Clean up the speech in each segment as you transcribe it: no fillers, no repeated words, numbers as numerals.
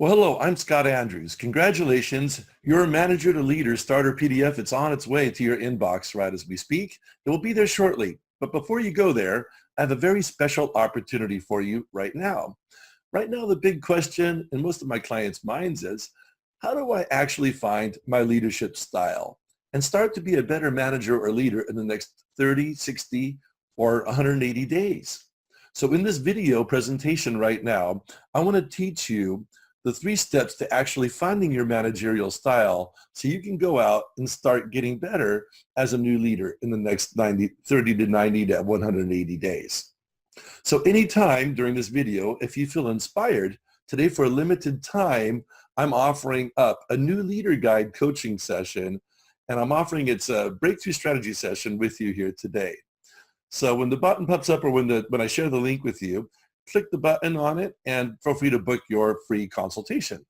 Well, hello, I'm Scott Andrews. Congratulations, your Manager to Leader Starter PDF. It's on its way to your inbox right as we speak. It will be there shortly. But before you go there, I have a very special opportunity for you right now. Right now, the big question in most of my clients' minds is, how do I actually find my leadership style and start to be a better manager or leader in the next 30, 60, or 180 days? So in this video presentation right now, I want to teach you the 3 steps to actually finding your managerial style so you can go out and start getting better as a new leader in the next 30 to 90 to 180 days. So anytime during this video, if you feel inspired, today for a limited time, I'm offering up a new leader guide coaching session, and I'm offering it's a breakthrough strategy session with you here today. So when the button pops up or when I share the link with you, click the button on it and feel free to book your free consultation.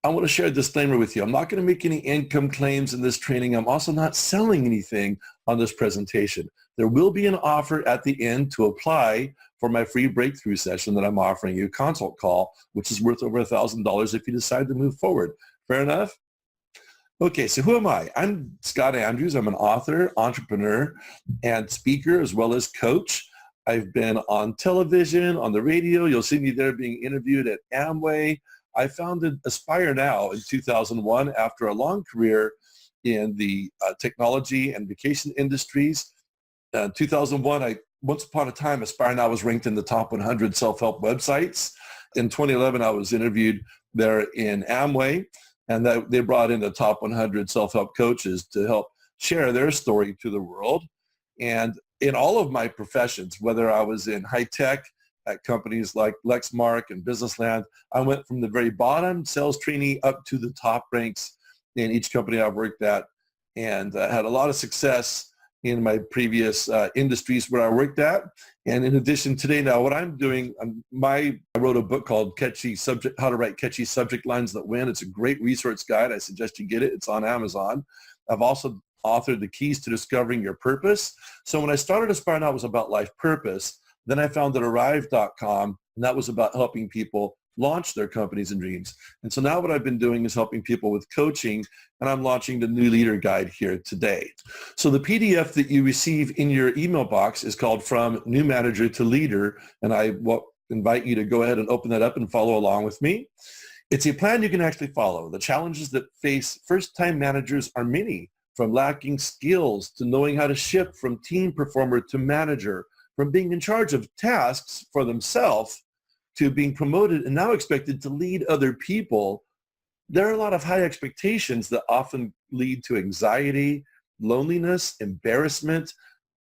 I want to share a disclaimer with you. I'm not going to make any income claims in this training. I'm also not selling anything on this presentation. There will be an offer at the end to apply for my free breakthrough session that I'm offering you, consult call, which is worth over $1,000 if you decide to move forward. Fair enough? Okay, so who am I? I'm Scott Andrews. I'm an author, entrepreneur, and speaker, as well as coach. I've been on television, on the radio. You'll see me there being interviewed at Amway. I founded Aspire Now in 2001 after a long career in the technology and vacation industries. 2001, once upon a time, Aspire Now was ranked in the top 100 self-help websites. In 2011, I was interviewed there in Amway, and they brought in the top 100 self-help coaches to help share their story to the world. And in all of my professions, whether I was in high tech at companies like Lexmark and Businessland, I went from the very bottom sales trainee up to the top ranks in each company I've worked at, and had a lot of success in my previous industries where I worked at. And in addition, today now what I'm doing, I wrote a book called How to Write Catchy Subject Lines That Win. It's a great resource guide. I suggest you get it. It's on Amazon. I've also authored The Keys to Discovering Your Purpose. So when I started Aspire Now, it was about life purpose. Then I founded Arrive.com, and that was about helping people launch their companies and dreams. And so now what I've been doing is helping people with coaching, and I'm launching the New Leader Guide here today. So the PDF that you receive in your email box is called From New Manager to Leader, and I will invite you to go ahead and open that up and follow along with me. It's a plan you can actually follow. The challenges that face first-time managers are many, from lacking skills to knowing how to shift from team performer to manager, from being in charge of tasks for themselves to being promoted and now expected to lead other people. There are a lot of high expectations that often lead to anxiety, loneliness, embarrassment,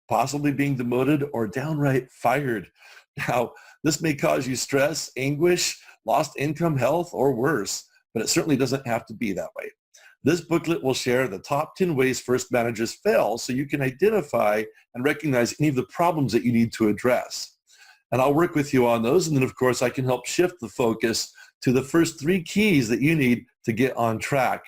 possibly being demoted or downright fired. Now, this may cause you stress, anguish, lost income, health, or worse, but it certainly doesn't have to be that way. This booklet will share the top 10 ways first managers fail so you can identify and recognize any of the problems that you need to address. And I'll work with you on those. And then, of course, I can help shift the focus to the first 3 keys that you need to get on track,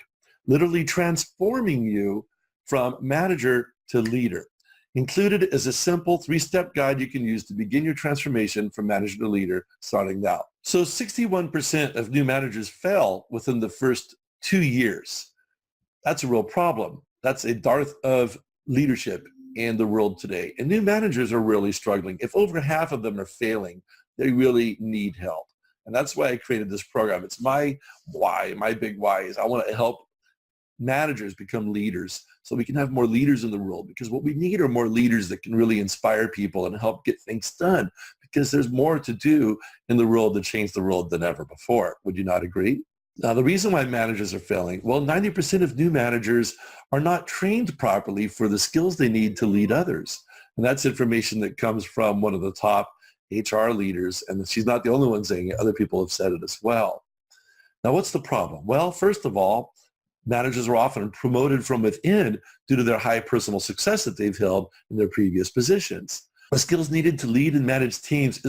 literally transforming you from manager to leader. Included is a simple 3-step guide you can use to begin your transformation from manager to leader starting now. So 61% of new managers fail within the first 2 years. That's a real problem. That's a dearth of leadership in the world today. And new managers are really struggling. If over half of them are failing, they really need help. And that's why I created this program. It's my why, my big why is I want to help managers become leaders so we can have more leaders in the world, because what we need are more leaders that can really inspire people and help get things done, because there's more to do in the world to change the world than ever before. Would you not agree? Now, the reason why managers are failing, well, 90% of new managers are not trained properly for the skills they need to lead others. And that's information that comes from one of the top HR leaders, and she's not the only one saying it. Other people have said it as well. Now, what's the problem? Well, first of all, managers are often promoted from within due to their high personal success that they've held in their previous positions. The skills needed to lead and manage teams,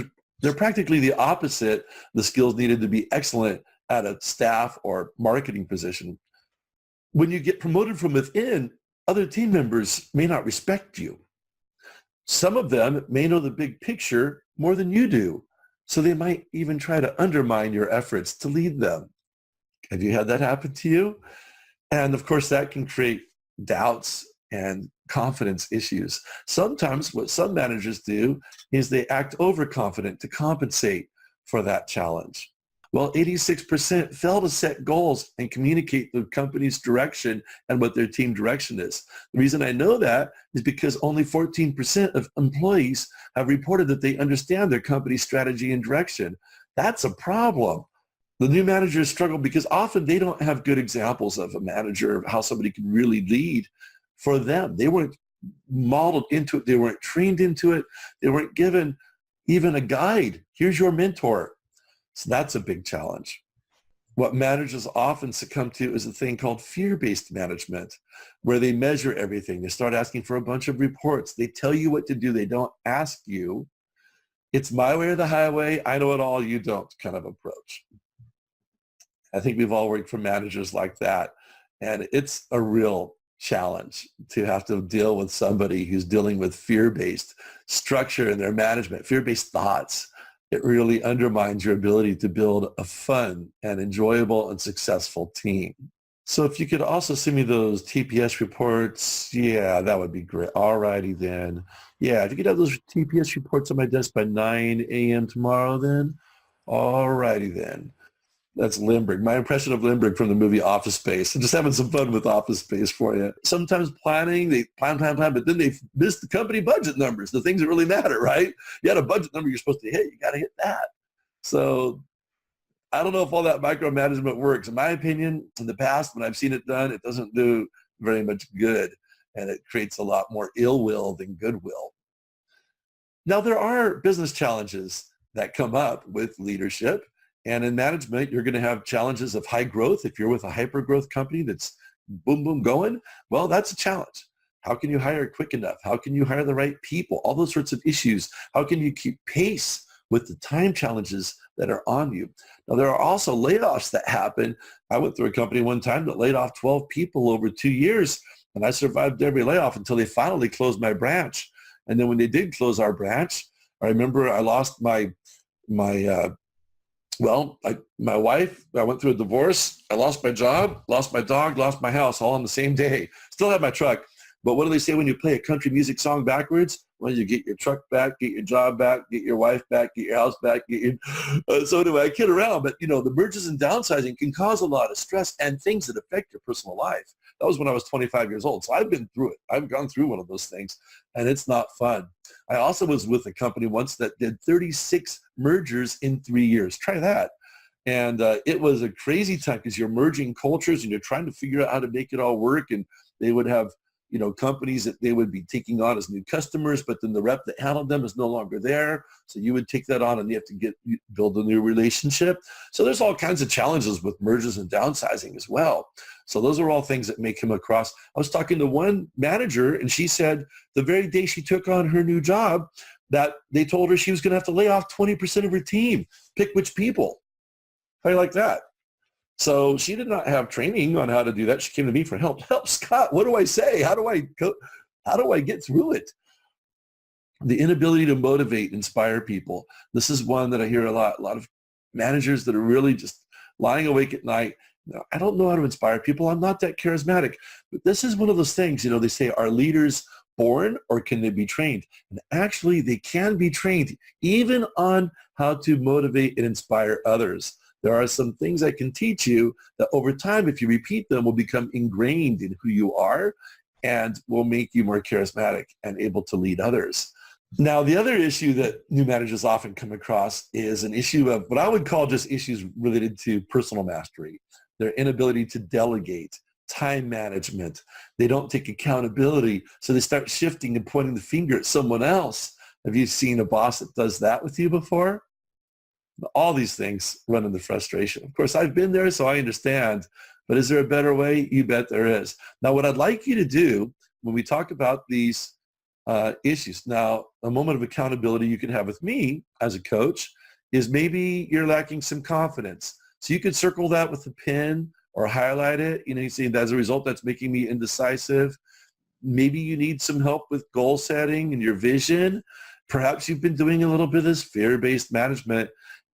they're practically the opposite. The skills needed to be excellent at a staff or marketing position. When you get promoted from within, other team members may not respect you. Some of them may know the big picture more than you do, so they might even try to undermine your efforts to lead them. Have you had that happen to you? And of course, that can create doubts and confidence issues. Sometimes what some managers do is they act overconfident to compensate for that challenge. Well, 86% fail to set goals and communicate the company's direction and what their team direction is. The reason I know that is because only 14% of employees have reported that they understand their company's strategy and direction. That's a problem. The new managers struggle because often they don't have good examples of a manager, of how somebody can really lead for them. They weren't modeled into it. They weren't trained into it. They weren't given even a guide. Here's your mentor. So that's a big challenge. What managers often succumb to is a thing called fear-based management, where they measure everything. They start asking for a bunch of reports. They tell you what to do. They don't ask you. It's my way or the highway. I know it all. You don't kind of approach. I think we've all worked for managers like that. And it's a real challenge to have to deal with somebody who's dealing with fear-based structure in their management, fear-based thoughts. It really undermines your ability to build a fun and enjoyable and successful team. So if you could also send me those TPS reports, yeah, that would be great. All righty then. Yeah, if you could have those TPS reports on my desk by 9 a.m. tomorrow then, all righty then. That's Lindbergh. My impression of Lindbergh from the movie Office Space. I'm just having some fun with Office Space for you. Sometimes planning, they plan, but then they miss the company budget numbers, the things that really matter, right? You had a budget number you're supposed to hit. You got to hit that. So I don't know if all that micromanagement works. In my opinion, in the past, when I've seen it done, it doesn't do very much good, and it creates a lot more ill will than goodwill. Now, there are business challenges that come up with leadership. And in management, you're going to have challenges of high growth. If you're with a hyper growth company that's boom, boom going, well, that's a challenge. How can you hire quick enough? How can you hire the right people? All those sorts of issues. How can you keep pace with the time challenges that are on you? Now, there are also layoffs that happen. I went through a company one time that laid off 12 people over 2 years, and I survived every layoff until they finally closed my branch. And then when they did close our branch, I remember I lost my wife, I went through a divorce, I lost my job, lost my dog, lost my house, all on the same day. Still have my truck. But what do they say when you play a country music song backwards? Well, you get your truck back, get your job back, get your wife back, get your house back. So anyway, I kid around, but the mergers and downsizing can cause a lot of stress and things that affect your personal life. That was when I was 25 years old. So I've been through it. I've gone through one of those things, and it's not fun. I also was with a company once that did 36 mergers in 3 years. Try that. And it was a crazy time because you're merging cultures and you're trying to figure out how to make it all work. And they would have companies that they would be taking on as new customers, but then the rep that handled them is no longer there. So you would take that on and you have to build a new relationship. So there's all kinds of challenges with mergers and downsizing as well. So those are all things that may come across. I was talking to one manager and she said the very day she took on her new job that they told her she was going to have to lay off 20% of her team. Pick which people. How do you like that? So she did not have training on how to do that. She came to me for help. Help, Scott. What do I say? How do I get through it? The inability to motivate, inspire people. This is one that I hear a lot of managers that are really just lying awake at night. I don't know how to inspire people. I'm not that charismatic. But this is one of those things, they say, are leaders born or can they be trained? And actually, they can be trained even on how to motivate and inspire others. There are some things I can teach you that over time, if you repeat them, will become ingrained in who you are and will make you more charismatic and able to lead others. Now, the other issue that new managers often come across is an issue of what I would call just issues related to personal mastery, their inability to delegate, time management. They don't take accountability, so they start shifting and pointing the finger at someone else. Have you seen a boss that does that with you before? All these things run into frustration. Of course, I've been there, so I understand. But is there a better way? You bet there is. Now, what I'd like you to do when we talk about these issues, now, a moment of accountability you can have with me as a coach is maybe you're lacking some confidence. So you could circle that with a pen or highlight it. You see, as a result, that's making me indecisive. Maybe you need some help with goal setting and your vision. Perhaps you've been doing a little bit of this fear-based management.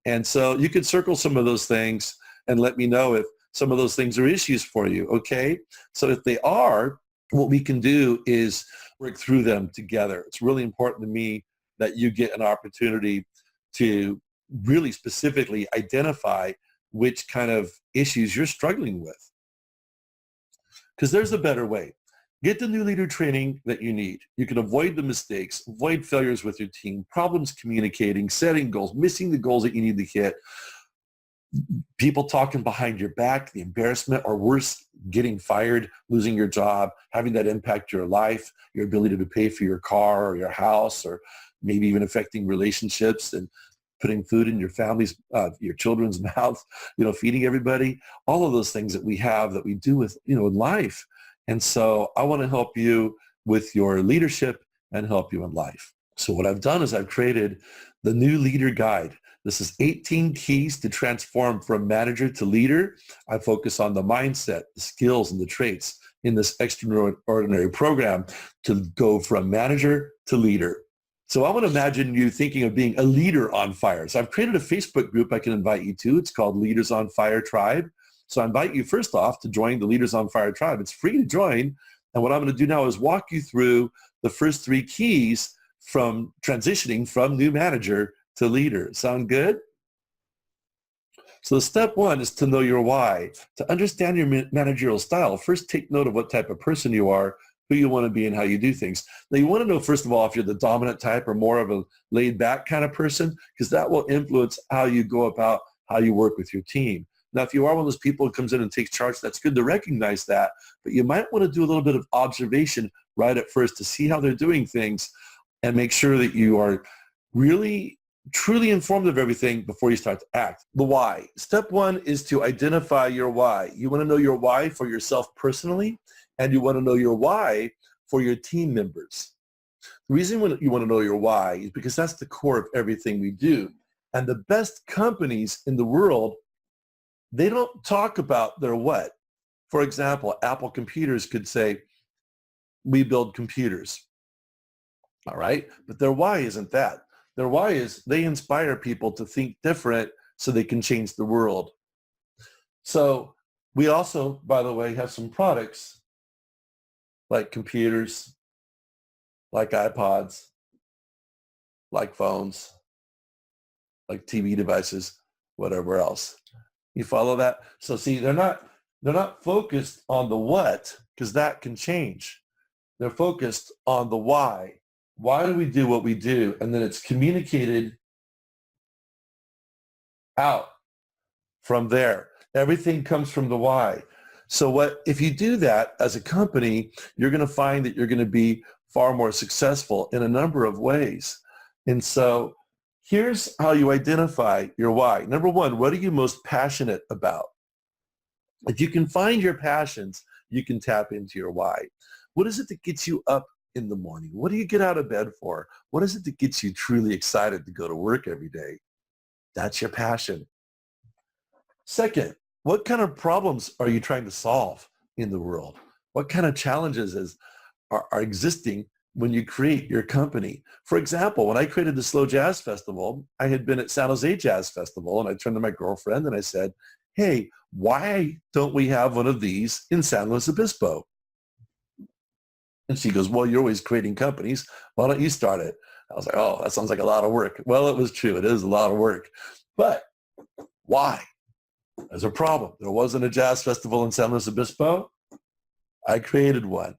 And so you could circle some of those things and let me know if some of those things are issues for you, okay? So if they are, what we can do is work through them together. It's really important to me that you get an opportunity to really specifically identify which kind of issues you're struggling with. Because there's a better way. Get the new leader training that you need. You can avoid the mistakes, avoid failures with your team, problems communicating, setting goals, missing the goals that you need to hit, people talking behind your back, the embarrassment, or worse, getting fired, losing your job, having that impact your life, your ability to pay for your car or your house, or maybe even affecting relationships and putting food in your family's, your children's mouth, feeding everybody, all of those things that we have that we do with, in life. And so I want to help you with your leadership and help you in life. So what I've done is I've created the new leader guide. This is 18 keys to transform from manager to leader. I focus on the mindset, the skills, and the traits in this extraordinary program to go from manager to leader. So I want to imagine you thinking of being a leader on fire. So I've created a Facebook group I can invite you to. It's called Leaders on Fire Tribe. So I invite you first off to join the Leaders on Fire Tribe. It's free to join. And what I'm going to do now is walk you through the first 3 keys from transitioning from new manager to leader. Sound good? So step 1 is to know your why. To understand your managerial style, first take note of what type of person you are, who you want to be, and how you do things. Now you want to know, first of all, if you're the dominant type or more of a laid back kind of person, because that will influence how you go about how you work with your team. Now, if you are one of those people who comes in and takes charge, that's good to recognize that, but you might want to do a little bit of observation right at first to see how they're doing things and make sure that you are really truly informed of everything before you start to act. The why. Step 1 is to identify your why. You want to know your why for yourself personally, and you want to know your why for your team members. The reason you want to know your why is because that's the core of everything we do. And the best companies in the world, they don't talk about their what. For example, Apple Computers could say, we build computers. All right? But their why isn't that. Their why is they inspire people to think different so they can change the world. So we also, by the way, have some products like computers, like iPods, like phones, like TV devices, whatever else. You follow that? So see, they're not focused on the what, because that can change. They're focused on the why. Why do we do what we do? And then it's communicated out from there. Everything comes from the why. So if you do that as a company, you're going to find that you're going to be far more successful in a number of ways. And so here's how you identify your why. Number 1, what are you most passionate about? If you can find your passions, you can tap into your why. What is it that gets you up in the morning? What do you get out of bed for? What is it that gets you truly excited to go to work every day? That's your passion. Second, what kind of problems are you trying to solve in the world? What kind of challenges are existing when you create your company? For example, when I created the Slow Jazz Festival, I had been at San Jose Jazz Festival, and I turned to my girlfriend and I said, hey, why don't we have one of these in San Luis Obispo? And she goes, well, you're always creating companies. Why don't you start it? I was like, oh, that sounds like a lot of work. Well, it was true. It is a lot of work. But why? There's a problem. There wasn't a jazz festival in San Luis Obispo. I created one.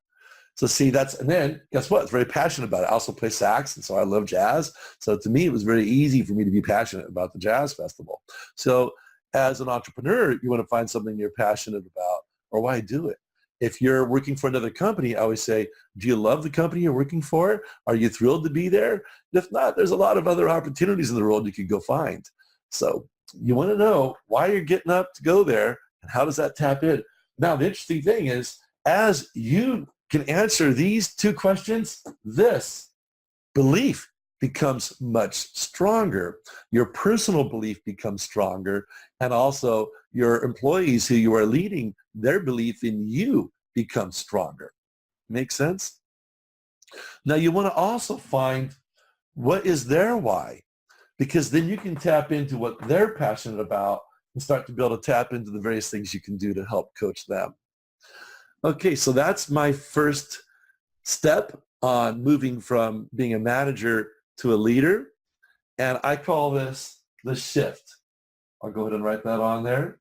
So see, and then guess what? I was very passionate about it. I also play sax, and so I love jazz. So to me, it was very easy for me to be passionate about the jazz festival. So as an entrepreneur, you want to find something you're passionate about, or why do it? If you're working for another company, I always say, do you love the company you're working for? Are you thrilled to be there? If not, there's a lot of other opportunities in the world you could go find. So you want to know why you're getting up to go there, and how does that tap in? Now, the interesting thing is, as you can answer these 2 questions, this belief becomes much stronger. Your personal belief becomes stronger, and also your employees who you are leading, their belief in you becomes stronger. Make sense? Now you want to also find what is their why, because then you can tap into what they're passionate about and start to be able to tap into the various things you can do to help coach them. Okay, so that's my first step on moving from being a manager to a leader. And I call this the shift. I'll go ahead and write that on there.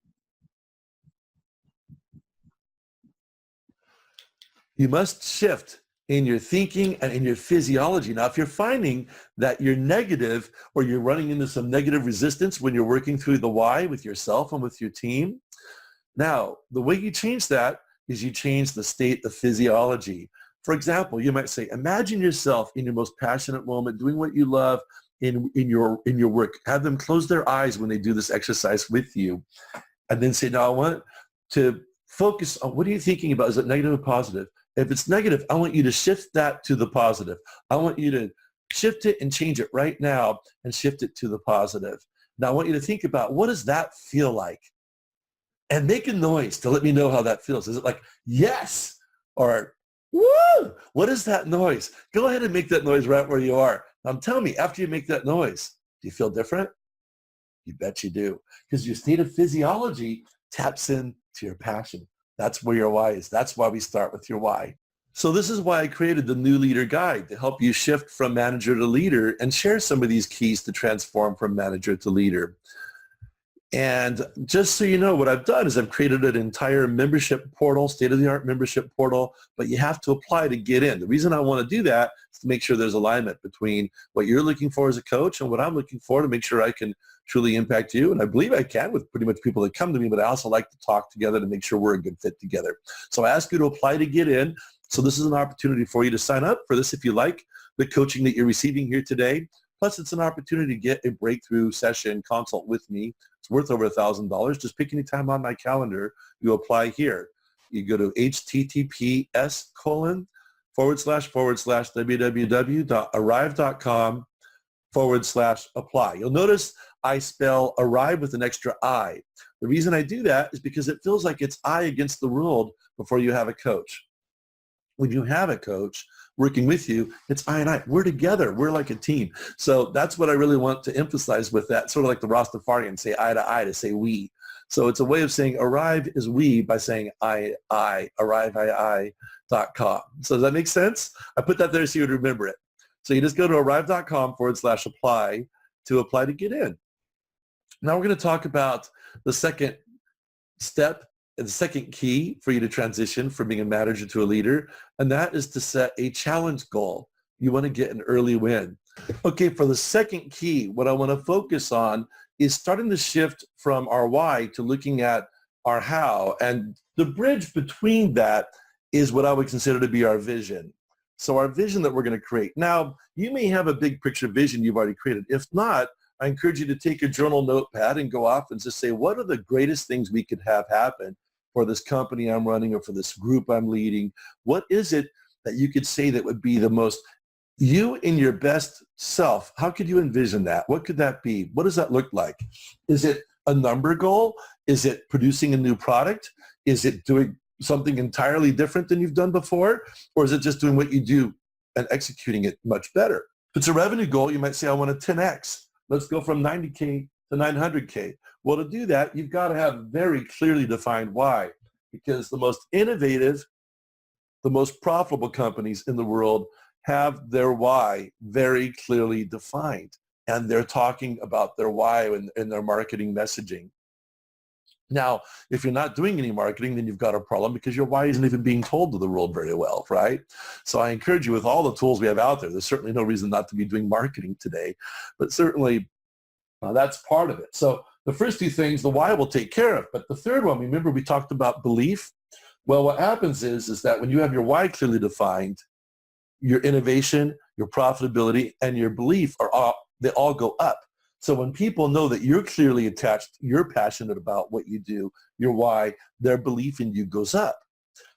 You must shift in your thinking and in your physiology. Now, if you're finding that you're negative or you're running into some negative resistance when you're working through the why with yourself and with your team, now, the way you change that is you change the state of physiology. For example, you might say, imagine yourself in your most passionate moment, doing what you love in your work. Have them close their eyes when they do this exercise with you. And then say, now I want to focus on what are you thinking about? Is it negative or positive? If it's negative, I want you to shift that to the positive. I want you to shift it and change it right now and shift it to the positive. Now I want you to think about, what does that feel like? And make a noise to let me know how that feels. Is it like, yes, or woo? What is that noise? Go ahead and make that noise right where you are. Tell me, after you make that noise, do you feel different? You bet you do. Because your state of physiology taps into your passion. That's where your why is. That's why we start with your why. So this is why I created the New Leader Guide, to help you shift from manager to leader and share some of these keys to transform from manager to leader. And just so you know, what I've done is I've created an entire membership portal, state-of-the-art membership portal, but you have to apply to get in. The reason I want to do that is to make sure there's alignment between what you're looking for as a coach and what I'm looking for, to make sure I can truly impact you. And I believe I can with pretty much people that come to me, but I also like to talk together to make sure we're a good fit together. So I ask you to apply to get in. So this is an opportunity for you to sign up for this if you like the coaching that you're receiving here today. Plus, it's an opportunity to get a breakthrough session consult with me. It's worth over $1,000. Just pick any time on my calendar. You apply here. You go to https://www.arrive.com/apply. You'll notice I spell arrive with an extra I. The reason I do that is because it feels like it's I against the world before you have a coach. When you have a coach working with you, it's I and I. We're together. We're like a team. So that's what I really want to emphasize with that, sort of like the Rastafarian, say eye to eye, to say we. So it's a way of saying arrive is we by saying I, arrive.com. So does that make sense? I put that there so you would remember it. So you just go to arrive.com/apply to apply to get in. Now we're going to talk about the second step and the second key for you to transition from being a manager to a leader, and that is to set a challenge goal. You want to get an early win. Okay, for the second key, what I want to focus on is starting to shift from our why to looking at our how, and the bridge between that is what I would consider to be our vision. So our vision that we're going to create. Now, you may have a big picture vision you've already created. If not, I encourage you to take a journal notepad and go off and just say, what are the greatest things we could have happen for this company I'm running or for this group I'm leading? What is it that you could say that would be the most you in your best self? How could you envision that? What could that be? What does that look like? Is it a number goal? Is it producing a new product? Is it doing something entirely different than you've done before? Or is it just doing what you do and executing it much better? If it's a revenue goal, you might say, I want a 10X. Let's go from 90K to 900K. Well, to do that, you've got to have very clearly defined why, because the most innovative, the most profitable companies in the world have their why very clearly defined, and they're talking about their why in their marketing messaging. Now, if you're not doing any marketing, then you've got a problem because your why isn't even being told to the world very well, right? So I encourage you, with all the tools we have out there, there's certainly no reason not to be doing marketing today, but certainly that's part of it. So the first two things, the why will take care of, but the third one, remember we talked about belief? Well, what happens is that when you have your why clearly defined, your innovation, your profitability, and your belief they all go up. So when people know that you're clearly attached, you're passionate about what you do, your why, their belief in you goes up.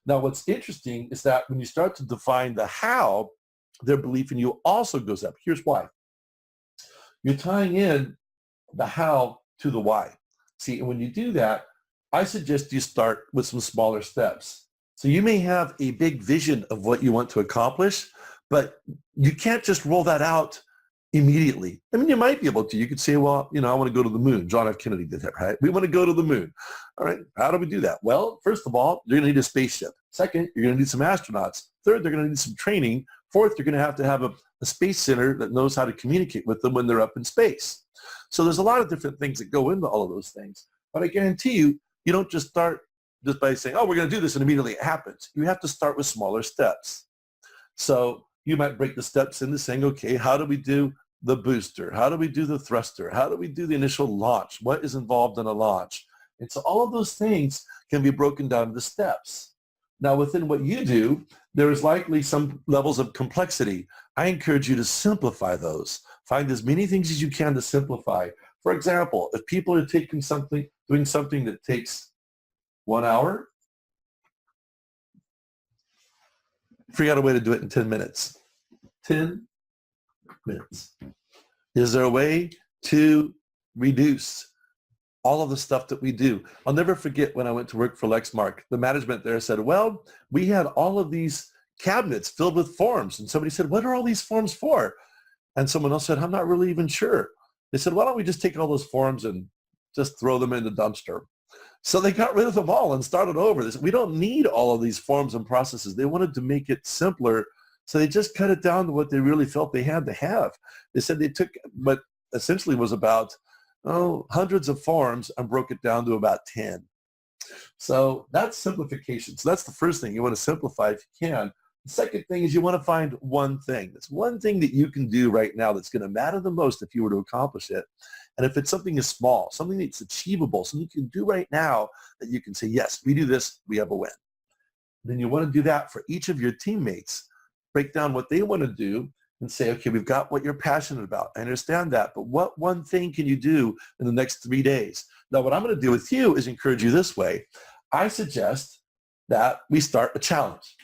Now, what's interesting is that when you start to define the how, their belief in you also goes up. Here's why. You're tying in the how to the why. See, and when you do that, I suggest you start with some smaller steps. So you may have a big vision of what you want to accomplish, but you can't just roll that out immediately. I mean, you might be able to. You could say, well, I want to go to the moon. John F. Kennedy did that, right? We want to go to the moon. All right, how do we do that? Well, first of all, you're going to need a spaceship. Second, you're going to need some astronauts. Third, they're going to need some training. Fourth, you're going to have a space center that knows how to communicate with them when they're up in space. So there's a lot of different things that go into all of those things. But I guarantee you, you don't just start just by saying, oh, we're going to do this and immediately it happens. You have to start with smaller steps. So you might break the steps into saying, okay, how do we do the booster? How do we do the thruster? How do we do the initial launch? What is involved in a launch? And so all of those things can be broken down into steps. Now, within what you do, there is likely some levels of complexity. I encourage you to simplify those. Find as many things as you can to simplify. For example, if people are doing something that takes 1 hour, figure out a way to do it in 10 minutes. 10 minutes. Is there a way to reduce all of the stuff that we do? I'll never forget when I went to work for Lexmark, the management there said, well, we had all of these cabinets filled with forms. And somebody said, what are all these forms for? And someone else said, I'm not really even sure. They said, why don't we just take all those forms and just throw them in the dumpster? So they got rid of them all and started over. They said, we don't need all of these forms and processes. They wanted to make it simpler. So they just cut it down to what they really felt they had to have. They said they took what essentially was about hundreds of forms and broke it down to about 10. So that's simplification. So that's the first thing. You want to simplify if you can. The second thing is you want to find one thing. That's one thing that you can do right now that's going to matter the most if you were to accomplish it. And if it's something is small, something that's achievable, something you can do right now that you can say, yes, we do this, we have a win. Then you want to do that for each of your teammates. Break down what they want to do and say, okay, we've got what you're passionate about. I understand that, but what one thing can you do in the next 3 days? Now, what I'm going to do with you is encourage you this way. I suggest that we start a challenge.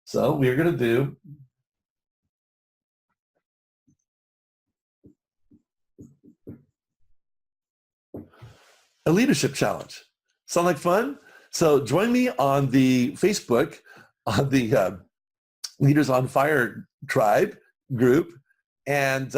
So we're going to do a leadership challenge. Sound like fun? So join me on the Facebook, on the Leaders on Fire tribe group, and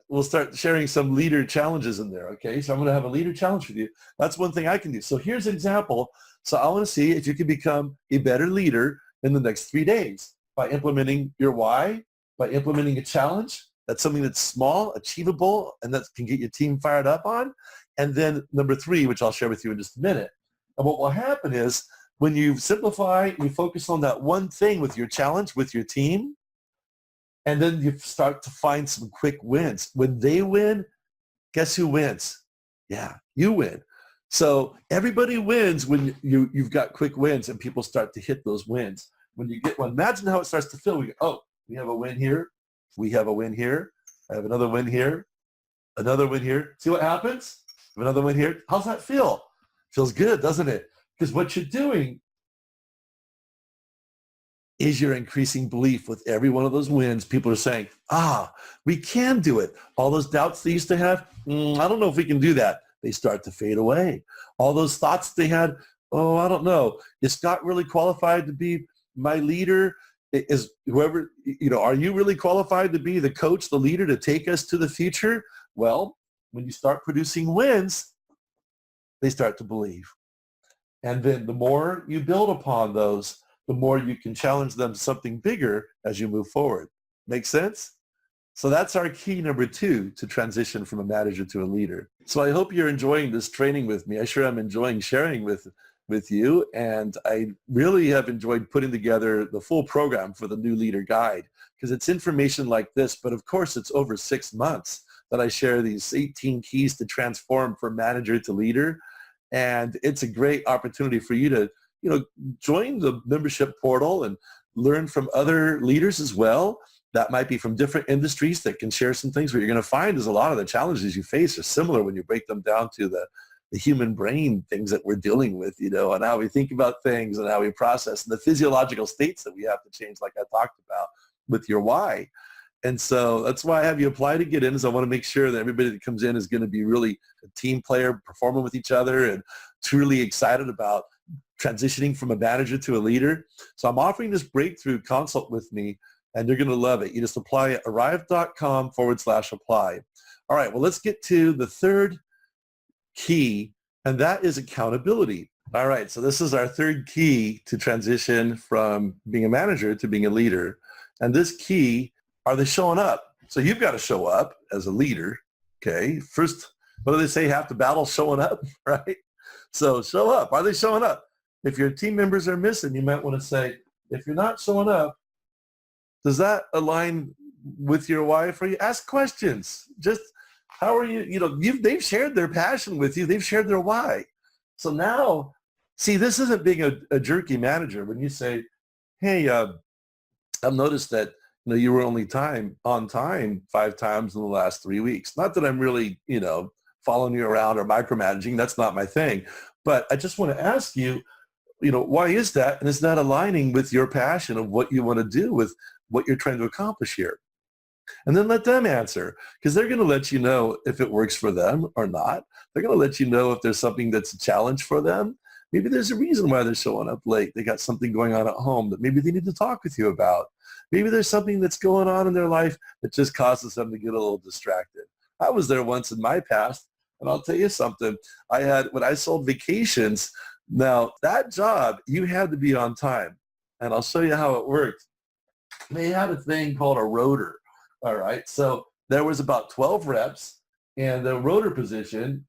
we'll start sharing some leader challenges in there, okay? So I'm going to have a leader challenge with you. That's one thing I can do. So here's an example. So I want to see if you can become a better leader in the next 3 days by implementing your why, by implementing a challenge. That's something that's small, achievable, and that can get your team fired up on. And then number 3, which I'll share with you in just a minute. And what will happen is when you simplify, you focus on that one thing with your challenge, with your team, and then you start to find some quick wins. When they win, guess who wins? Yeah, you win. So everybody wins when you've got quick wins and people start to hit those wins. When you get one, imagine how it starts to feel. We go, oh, we have a win here. We have a win here. I have another win here. Another win here. See what happens? I have another win here. How's that feel? Feels good, doesn't it? Because what you're doing is you're increasing belief with every one of those wins. People are saying, we can do it. All those doubts they used to have, I don't know if we can do that. They start to fade away. All those thoughts they had, I don't know. Is Scott really qualified to be my leader? Is whoever, are you really qualified to be the coach, the leader, to take us to the future? Well, when you start producing wins, they start to believe. And then the more you build upon those, the more you can challenge them to something bigger as you move forward. Make sense? So that's our key number 2 to transition from a manager to a leader. So I hope you're enjoying this training with me. I sure am enjoying sharing with you. And I really have enjoyed putting together the full program for the New Leader Guide, because it's information like this, but of course it's over 6 months that I share these 18 keys to transform from manager to leader. And it's a great opportunity for you to, join the membership portal and learn from other leaders as well. That might be from different industries that can share some things. What you're going to find is a lot of the challenges you face are similar when you break them down to the human brain, things that we're dealing with, and how we think about things and how we process, and the physiological states that we have to change, like I talked about with your why. And so that's why I have you apply to get in, is I want to make sure that everybody that comes in is going to be really a team player, performing with each other, and truly excited about transitioning from a manager to a leader. So I'm offering this breakthrough consult with me and you're going to love it. You just apply at arrive.com/apply. All right, well, let's get to the third key, and that is accountability. All right, so this is our third key to transition from being a manager to being a leader. And this key, are they showing up? So you've got to show up as a leader, okay? First, what do they say? Half the battle showing up, right? So show up. Are they showing up? If your team members are missing, you might want to say, if you're not showing up, does that align with your wife? Or you ask questions. Just how are you? You know, they've shared their passion with you. They've shared their why. So now, see, this isn't being a jerky manager. When you say, hey, I've noticed that you were only on time 5 times in the last 3 weeks. Not that I'm really, following you around or micromanaging. That's not my thing. But I just want to ask you, why is that? And is that aligning with your passion of what you want to do with what you're trying to accomplish here? And then let them answer, because they're going to let you know if it works for them or not. They're going to let you know if there's something that's a challenge for them. Maybe there's a reason why they're showing up late. They got something going on at home that maybe they need to talk with you about. Maybe there's something that's going on in their life that just causes them to get a little distracted. I was there once in my past, and I'll tell you something. When I sold vacations, now that job, you had to be on time. And I'll show you how it worked. They had a thing called a rotor. All right. So there was about 12 reps, and the rotor position,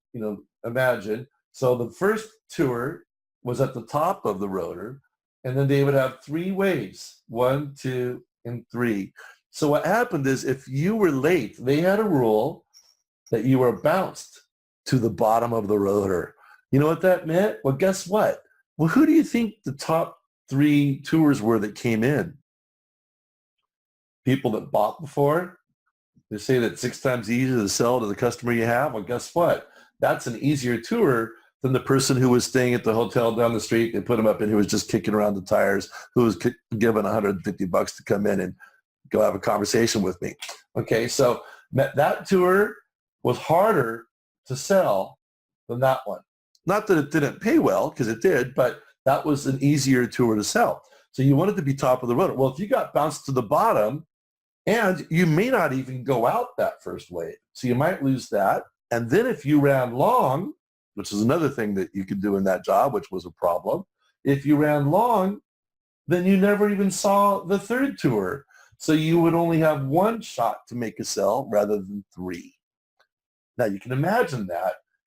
imagine. So the first tour was at the top of the rotor, and then they would have 3 waves, 1, 2, and 3. So what happened is if you were late, they had a rule that you were bounced to the bottom of the rotor. You know what that meant? Well, guess what? Well, who do you think the top 3 tours were that came in? People that bought before. They say that 6 times easier to sell to the customer you have. Well, guess what? That's an easier tour than the person who was staying at the hotel down the street. They put him up in, who was just kicking around the tires, who was given $150 to come in and go have a conversation with me. Okay, so that tour was harder to sell than that one. Not that it didn't pay well, because it did, but that was an easier tour to sell. So you wanted to be top of the rotor. Well, if you got bounced to the bottom, and you may not even go out that first wave, so you might lose that. And then if you ran long, which is another thing that you could do in that job, which was a problem, if you ran long, then you never even saw the third tour. So you would only have 1 shot to make a sell rather than 3. Now you can imagine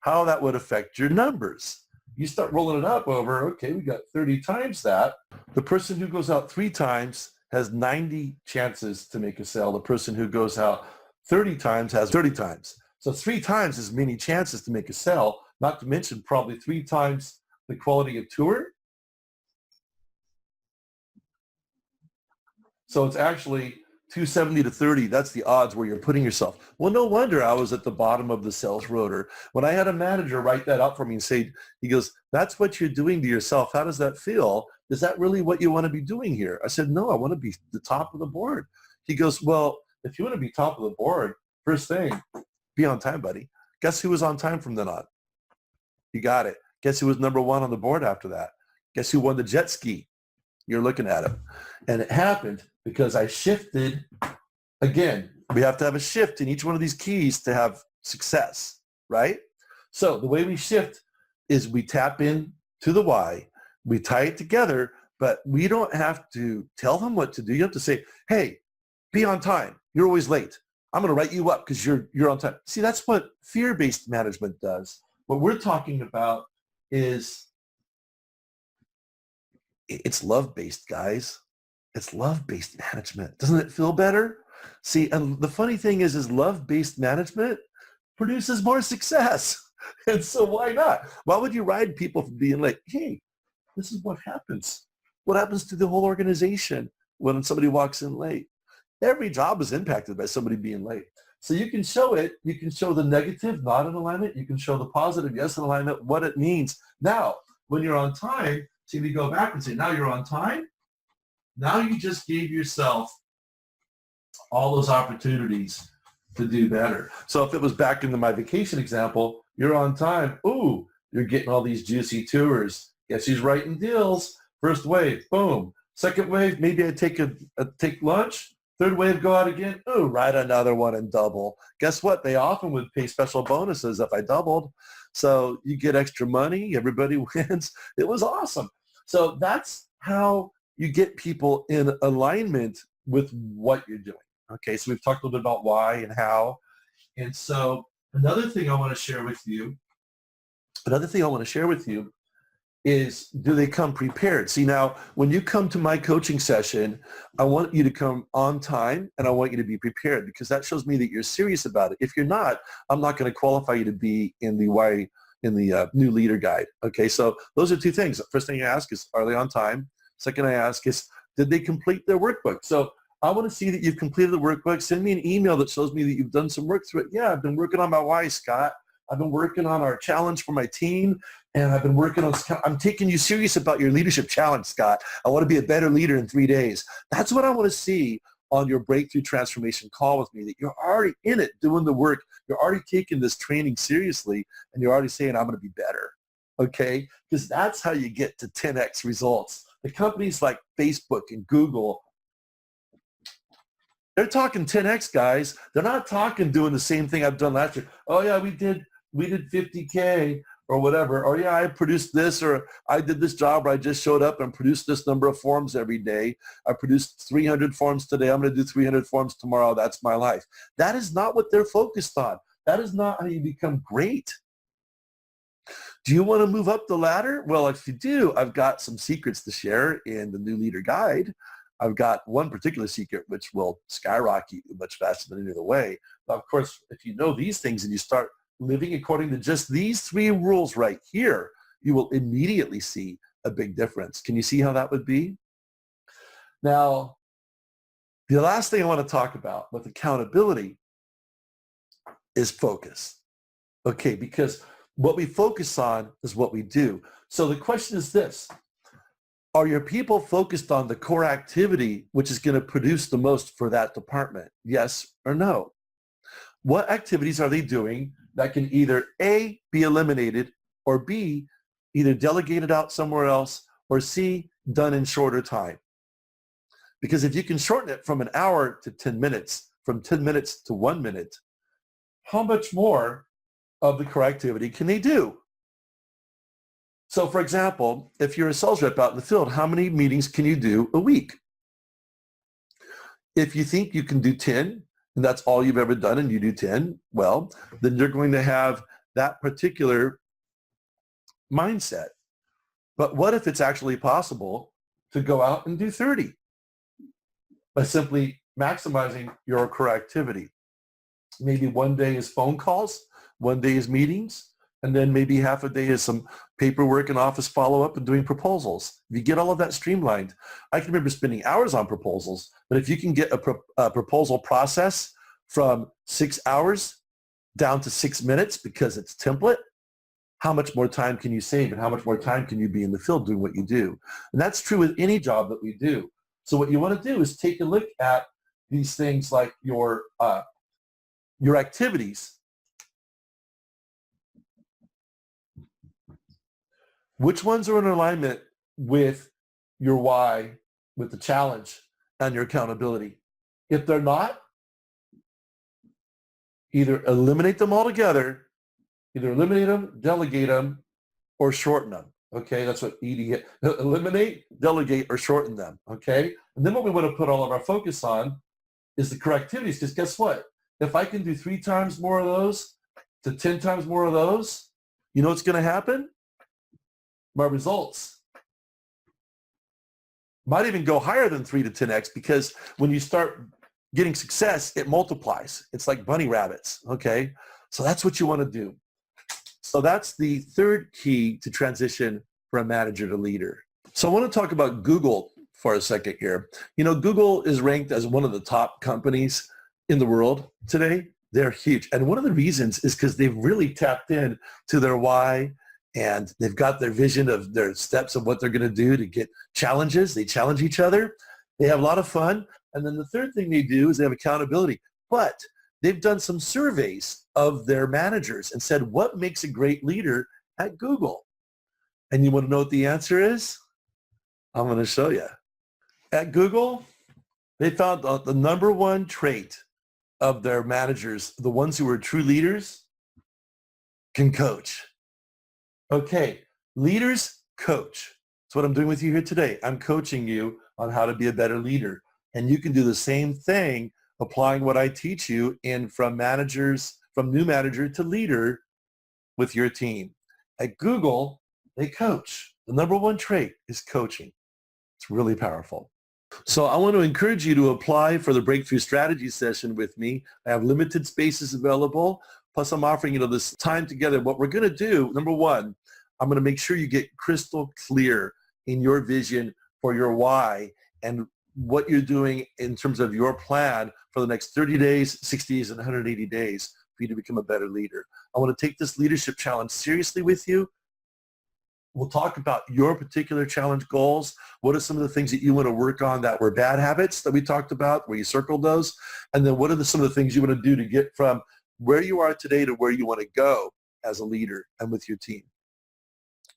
how that would affect your numbers. You start rolling it up over, okay, we got 30 times that. The person who goes out 3 times has 90 chances to make a sale. The person who goes out 30 times has 30 times. So 3 times as many chances to make a sale, not to mention probably 3 times the quality of tour. So it's actually 270 to 30. That's the odds where you're putting yourself. Well, no wonder I was at the bottom of the sales rotor. When I had a manager write that up for me and say, he goes, that's what you're doing to yourself. How does that feel? Is that really what you want to be doing here? I said, no, I want to be the top of the board. He goes, well, if you want to be top of the board, first thing, be on time, buddy. Guess who was on time from then on? You got it. Guess who was number 1 on the board after that? Guess who won the jet ski? You're looking at him. And it happened because I shifted. Again, we have to have a shift in each one of these keys to have success, right? So the way we shift is we tap in to the why. We tie it together, but we don't have to tell them what to do. You have to say, hey, be on time. You're always late. I'm going to write you up because you're on time. See, that's what fear-based management does. What we're talking about is it's love-based, guys. It's love-based management. Doesn't it feel better? See, and the funny thing is love-based management produces more success. And so why not? Why would you ride people for being late? Hey, this is what happens. What happens to the whole organization when somebody walks in late? Every job is impacted by somebody being late. So you can show it. You can show the negative, not in alignment. You can show the positive, yes, in alignment, what it means. Now, when you're on time, see, we go back and say, now you're on time. Now you just gave yourself all those opportunities to do better. So if it was back into my vacation example, you're on time. Ooh, you're getting all these juicy tours. Guess who's writing deals? First wave, boom. Second wave, maybe I take lunch. Third wave go out again. Oh, write another one and double. Guess what? They often would pay special bonuses if I doubled. So you get extra money. Everybody wins. It was awesome. So that's how you get people in alignment with what you're doing. Okay, so we've talked a little bit about why and how. And so another thing I want to share with you is, do they come prepared? See, now, when you come to my coaching session, I want you to come on time and I want you to be prepared, because that shows me that you're serious about it. If you're not, I'm not going to qualify you to be in the new leader guide. Okay, so those are two things. The first thing I ask is, are they on time? Second I ask is, did they complete their workbook? So I want to see that you've completed the workbook. Send me an email that shows me that you've done some work through it. Yeah, I've been working on my why, Scott. I've been working on our challenge for my team, and I've been working on, I'm taking you serious about your leadership challenge, Scott. I want to be a better leader in 3 days. That's what I want to see on your breakthrough transformation call with me, that you're already in it doing the work. You're already taking this training seriously, and you're already saying, I'm going to be better. Okay? Because that's how you get to 10x results. The companies like Facebook and Google, they're talking 10x, guys. They're not talking doing the same thing I've done last year. Oh yeah, we did 50K or whatever. Or yeah, I produced this, or I did this job, or I just showed up and produced this number of forms every day. I produced 300 forms today. I'm going to do 300 forms tomorrow. That's my life. That is not what they're focused on. That is not how you become great. Do you want to move up the ladder? Well, if you do, I've got some secrets to share in the New Leader Guide. I've got one particular secret which will skyrocket you much faster than any other way. But of course, if you know these things and you start living according to just these 3 rules right here, you will immediately see a big difference. Can you see how that would be? Now, the last thing I want to talk about with accountability is focus. Okay, because what we focus on is what we do. So the question is this: are your people focused on the core activity which is going to produce the most for that department? Yes or no? What activities are they doing that can either A, be eliminated, or B, either delegated out somewhere else, or C, done in shorter time? Because if you can shorten it from an hour to 10 minutes, from 10 minutes to 1 minute, how much more of the core activity can they do? So for example, if you're a sales rep out in the field, how many meetings can you do a week? If you think you can do 10, and that's all you've ever done, and you do 10, well, then you're going to have that particular mindset. But what if it's actually possible to go out and do 30 by simply maximizing your core activity? Maybe one day is phone calls, one day is meetings, and then maybe half a day is some paperwork and office follow-up and doing proposals. If you get all of that streamlined, I can remember spending hours on proposals, but if you can get a proposal process from 6 hours down to 6 minutes because it's template, how much more time can you save, and how much more time can you be in the field doing what you do? And that's true with any job that we do. So what you want to do is take a look at these things like your activities. Which ones are in alignment with your why, with the challenge, and your accountability? If they're not, either eliminate them altogether, either eliminate them, delegate them, or shorten them. Okay, that's what ED, eliminate, delegate, or shorten them. Okay, and then what we want to put all of our focus on is the core activities, because guess what? If I can do 3 times more of those to 10 times more of those, you know what's going to happen? My results might even go higher than 3 to 10x, because when you start getting success, it multiplies. It's like bunny rabbits, okay? So that's what you want to do. So that's the third key to transition from manager to leader. So I want to talk about Google for a second here. You know, Google is ranked as one of the top companies in the world today. They're huge. And one of the reasons is because they've really tapped in to their why, and they've got their vision of their steps of what they're going to do to get challenges. They challenge each other. They have a lot of fun. And then the third thing they do is they have accountability. But they've done some surveys of their managers and said, what makes a great leader at Google? And you want to know what the answer is? I'm going to show you. At Google, They found the number one trait of their managers, the ones who are true leaders, can coach. Okay, leaders coach. That's what I'm doing with you here today. I'm coaching you on how to be a better leader. And you can do the same thing applying what I teach you in from new manager to leader with your team. At Google, they coach. The number one trait is coaching. It's really powerful. So I want to encourage you to apply for the Breakthrough Strategy session with me. I have limited spaces available. Plus, I'm offering, this time together. What we're going to do, number one, I'm going to make sure you get crystal clear in your vision for your why and what you're doing in terms of your plan for the next 30 days, 60 days, and 180 days for you to become a better leader. I want to take this leadership challenge seriously with you. We'll talk about your particular challenge goals. What are some of the things that you want to work on that were bad habits that we talked about, where you circled those? And then what are some of the things you want to do to get from where you are today to where you want to go as a leader and with your team?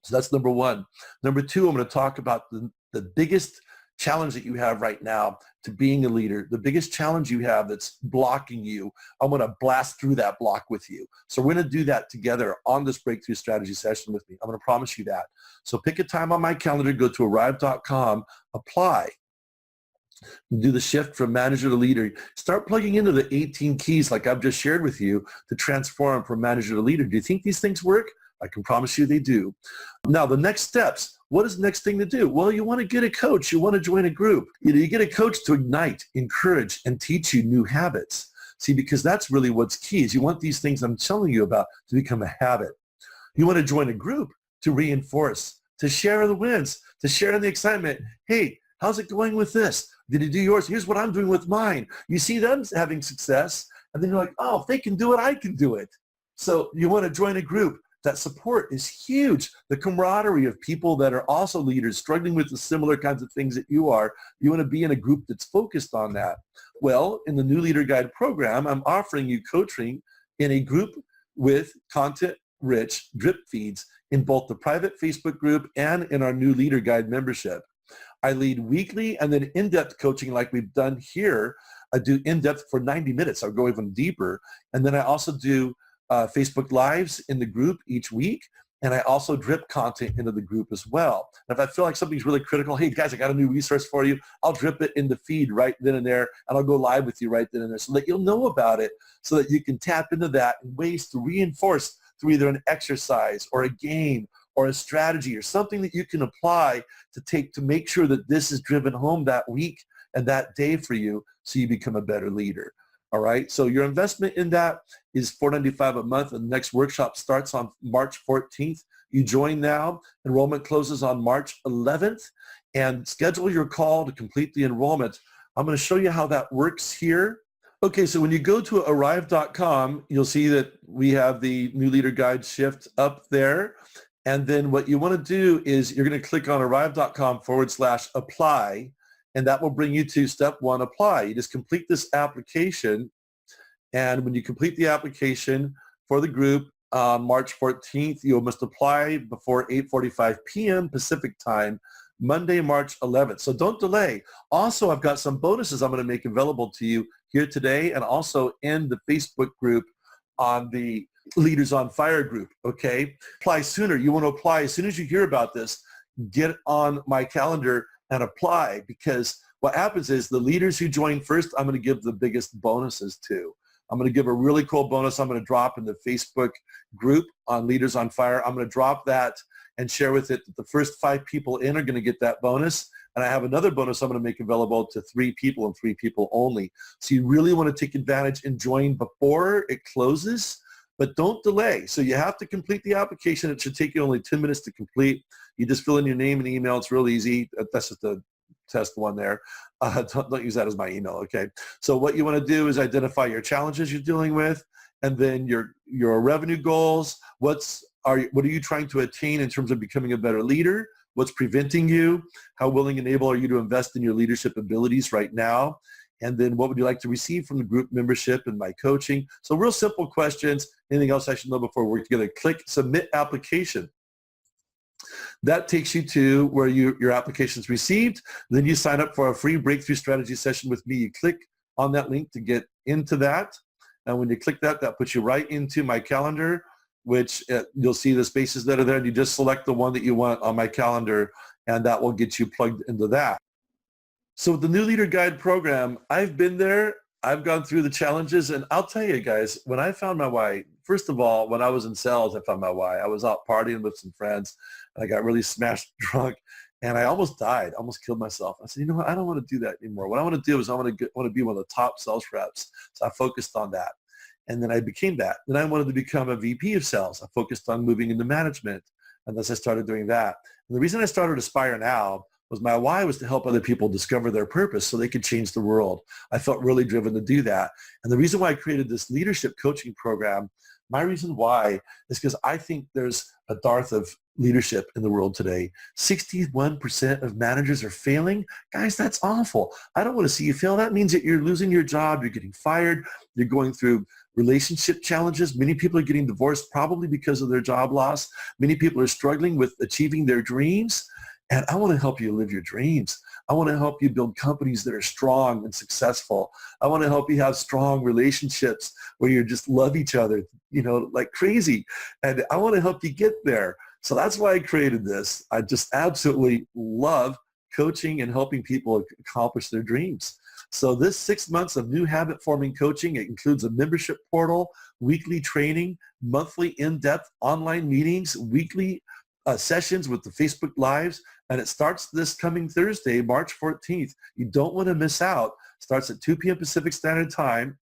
So that's number one. Number two, I'm going to talk about the biggest challenge that you have right now to being a leader, the biggest challenge you have that's blocking you. I want to blast through that block with you. So we're going to do that together on this Breakthrough Strategy session with me. I'm going to promise you that. So pick a time on my calendar, go to arrive.com, apply, do the shift from manager to leader. Start plugging into the 18 keys like I've just shared with you to transform from manager to leader. Do you think these things work? I can promise you they do. Now, the next steps. What is the next thing to do? Well, you want to get a coach. You want to join a group. You get a coach to ignite, encourage, and teach you new habits. See, because that's really what's key is you want these things I'm telling you about to become a habit. You want to join a group to reinforce, to share the wins, to share in the excitement. Hey, how's it going with this? Did you do yours? Here's what I'm doing with mine. You see them having success, and then you're like, oh, if they can do it, I can do it. So you want to join a group. That support is huge. The camaraderie of people that are also leaders struggling with the similar kinds of things that you are. You want to be in a group that's focused on that. Well, in the New Leader Guide program, I'm offering you coaching in a group with content-rich drip feeds in both the private Facebook group and in our New Leader Guide membership. I lead weekly and then in-depth coaching like we've done here. I do in-depth for 90 minutes. I'll go even deeper. And then I also do Facebook Lives in the group each week, and I also drip content into the group as well. And if I feel like something's really critical, hey guys, I got a new resource for you, I'll drip it in the feed right then and there, and I'll go live with you right then and there so that you'll know about it, so that you can tap into that in ways to reinforce through either an exercise or a game or a strategy or something that you can apply to make sure that this is driven home that week and that day for you so you become a better leader. All right, so your investment in that is $495 a month, and the next workshop starts on March 14th. You join now. Enrollment closes on March 11th, and schedule your call to complete the enrollment. I'm going to show you how that works here. Okay, so when you go to arrive.com, you'll see that we have the New Leader Guide shift up there. And then what you want to do is you're going to click on arrive.com/apply. And that will bring you to step one, apply. You just complete this application. And when you complete the application for the group on March 14th, you must apply before 8:45 p.m. Pacific time, Monday, March 11th. So don't delay. Also, I've got some bonuses I'm going to make available to you here today and also in the Facebook group on the Leaders on Fire group, okay? Apply sooner. You want to apply as soon as you hear about this. Get on my calendar and apply, because what happens is the leaders who join first, I'm going to give the biggest bonuses to. I'm going to give a really cool bonus I'm going to drop in the Facebook group on Leaders on Fire. I'm going to drop that and share with it that the first 5 people in are going to get that bonus. And I have another bonus I'm going to make available to 3 people and 3 people only. So you really want to take advantage and join before it closes, but don't delay. So you have to complete the application. It should take you only 10 minutes to complete. You just fill in your name and email. It's real easy. That's just a test one there. Don't use that as my email, okay? So what you want to do is identify your challenges you're dealing with, and then your revenue goals. What are you trying to attain in terms of becoming a better leader? What's preventing you? How willing and able are you to invest in your leadership abilities right now? And then what would you like to receive from the group membership and my coaching? So real simple questions. Anything else I should know before we're going to click Submit Application? That takes you to where your application is received. Then you sign up for a free breakthrough strategy session with me. You click on that link to get into that. And when you click that, that puts you right into my calendar, which you'll see the spaces that are there. And you just select the one that you want on my calendar, and that will get you plugged into that. So with the New Leader Guide program, I've been there. I've gone through the challenges, and I'll tell you guys, when I found my why, first of all, when I was in sales, I found my why. I was out partying with some friends, and I got really smashed drunk, and I almost died, almost killed myself. I said, you know what, I don't want to do that anymore. What I want to do is I want to be one of the top sales reps. So I focused on that. And then I became that. Then I wanted to become a VP of sales. I focused on moving into management, and thus I started doing that. And the reason I started Aspire Now was my why was to help other people discover their purpose so they could change the world. I felt really driven to do that. And the reason why I created this leadership coaching program, my reason why is because I think there's a dearth of leadership in the world today. 61% of managers are failing. Guys, that's awful. I don't want to see you fail. That means that you're losing your job, you're getting fired, you're going through relationship challenges. Many people are getting divorced probably because of their job loss. Many people are struggling with achieving their dreams. And I want to help you live your dreams. I want to help you build companies that are strong and successful. I want to help you have strong relationships where you just love each other, like crazy. And I want to help you get there. So that's why I created this. I just absolutely love coaching and helping people accomplish their dreams. So this 6 months of new habit forming coaching, it includes a membership portal, weekly training, monthly in-depth online meetings, weekly sessions with the Facebook Lives, and it starts this coming Thursday, March 14th. You don't want to miss out. It starts at 2 p.m. Pacific Standard Time.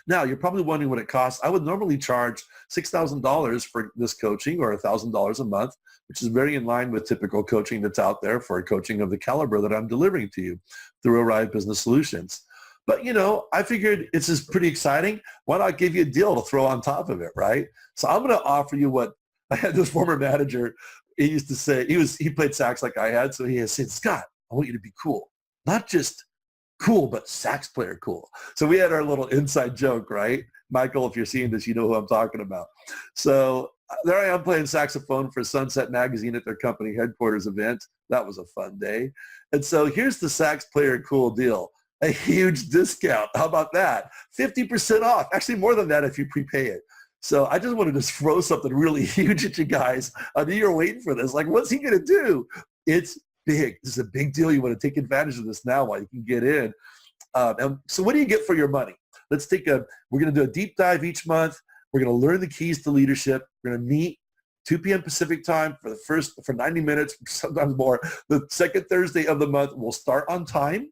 Now, you're probably wondering what it costs. I would normally charge $6,000 for this coaching, or $1,000 a month, which is very in line with typical coaching that's out there for coaching of the caliber that I'm delivering to you through Arrive Business Solutions. But, I figured this is pretty exciting. Why not give you a deal to throw on top of it, right? So I'm going to offer you what I had this former manager. He used to say, he played sax like I had, so he has said, Scott, I want you to be cool. Not just cool, but sax player cool. So we had our little inside joke, right? Michael, if you're seeing this, you know who I'm talking about. So there I am playing saxophone for Sunset Magazine at their company headquarters event. That was a fun day. And so here's the sax player cool deal. A huge discount. How about that? 50% off. Actually, more than that if you prepay it. So I just wanted to throw something really huge at you guys. I knew you're waiting for this. Like, what's he going to do? It's big. This is a big deal. You want to take advantage of this now while you can get in. And so what do you get for your money? We're going to do a deep dive each month. We're going to learn the keys to leadership. We're going to meet 2 p.m. Pacific time for 90 minutes, sometimes more. The second Thursday of the month, we'll start on time.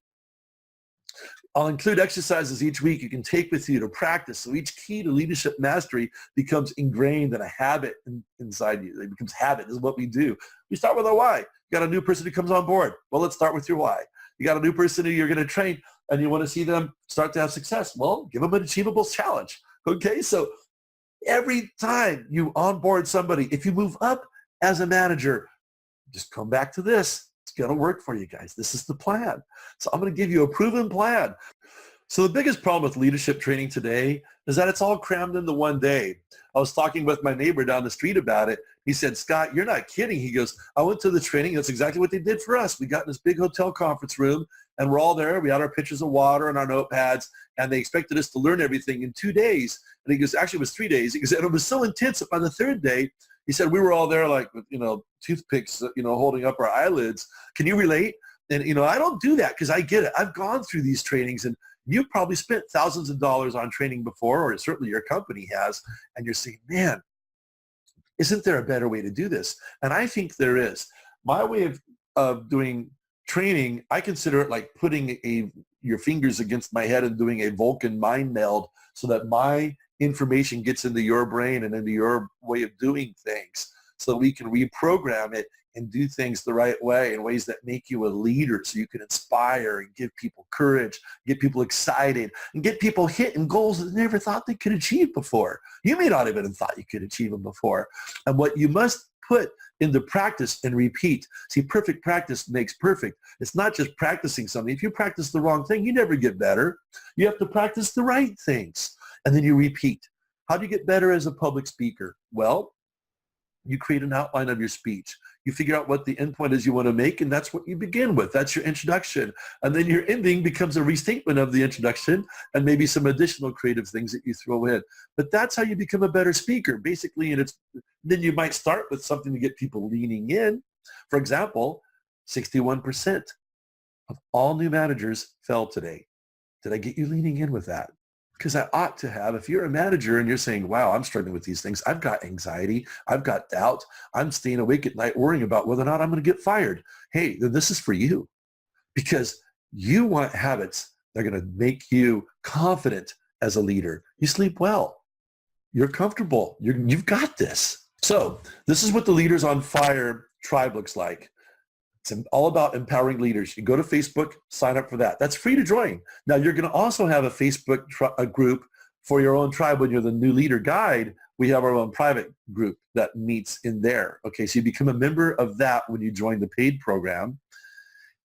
I'll include exercises each week you can take with you to practice. So each key to leadership mastery becomes ingrained in a habit inside you. It becomes habit. This is what we do. We start with our why. You got a new person who comes on board. Well, let's start with your why. You got a new person who you're going to train and you want to see them start to have success. Well, give them an achievable challenge. Okay, so every time you onboard somebody, if you move up as a manager, just come back to this. It's going to work for you guys. This is the plan. So I'm going to give you a proven plan. So the biggest problem with leadership training today is that it's all crammed into one day. I was talking with my neighbor down the street about it. He said, Scott, you're not kidding. He goes, I went to the training. That's exactly what they did for us. We got in this big hotel conference room and we're all there. We had our pitchers of water and our notepads and they expected us to learn everything in 2 days. And he goes, actually it was 3 days. He goes, and it was so intense that by the third day, he said, we were all there like, toothpicks, holding up our eyelids. Can you relate? And, I don't do that because I get it. I've gone through these trainings and you've probably spent thousands of dollars on training before, or certainly your company has. And you're saying, man, isn't there a better way to do this? And I think there is. My way of doing training, I consider it like putting your fingers against my head and doing a Vulcan mind meld so that my information gets into your brain and into your way of doing things so that we can reprogram it and do things the right way in ways that make you a leader so you can inspire and give people courage, get people excited, and get people hitting goals that they never thought they could achieve before. You may not even have thought you could achieve them before. And what you must put into practice and repeat. See, perfect practice makes perfect. It's not just practicing something. If you practice the wrong thing, you never get better. You have to practice the right things. And then you repeat. How do you get better as a public speaker? Well, You create an outline of your speech. You figure out what the endpoint is you want to make, and that's what you begin with. That's your introduction. And then your ending becomes a restatement of the introduction and maybe some additional creative things that you throw in. But that's how you become a better speaker, basically. And then you might start with something to get people leaning in. For example, 61% of all new managers fell today. Did I get you leaning in with that? Because I ought to have. If you're a manager and you're saying, wow, I'm struggling with these things, I've got anxiety, I've got doubt, I'm staying awake at night worrying about whether or not I'm going to get fired. Hey, then this is for you, because you want habits that are going to make you confident as a leader. You sleep well. You're comfortable. You've got this. So this is what the Leaders on Fire tribe looks like. It's all about empowering leaders. You go to Facebook, sign up for that. That's free to join. Now, you're going to also have a Facebook group for your own tribe. When you're the new leader guide, we have our own private group that meets in there. Okay, so you become a member of that when you join the paid program.